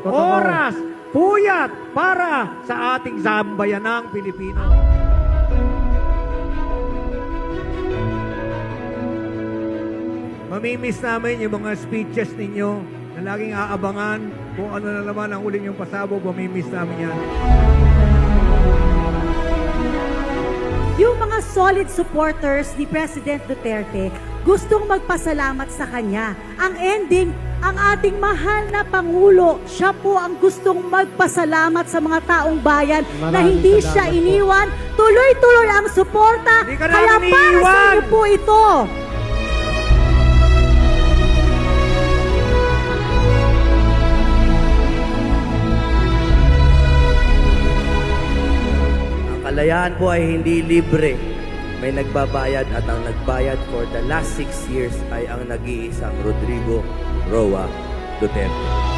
oras, puyat para sa ating sambayanang Pilipino. Mamimiss namin yung mga speeches ninyo na laging aabangan kung ano na naman ang uling yung pasabog. Mamimiss namin yan. Yung mga solid supporters ni President Duterte gustong magpasalamat sa kanya. Ang ending, ang ating mahal na Pangulo, siya po ang gustong magpasalamat sa mga taong bayan na hindi siya iniwan. Tuloy-tuloy ang suporta. Hindi ka Kaya namin para sa iniwan. inyo po ito. Kalayaan po ay hindi libre. May nagbabayad at ang nagbayad for the last 6 years ay ang nag-iisang Rodrigo Roa Duterte.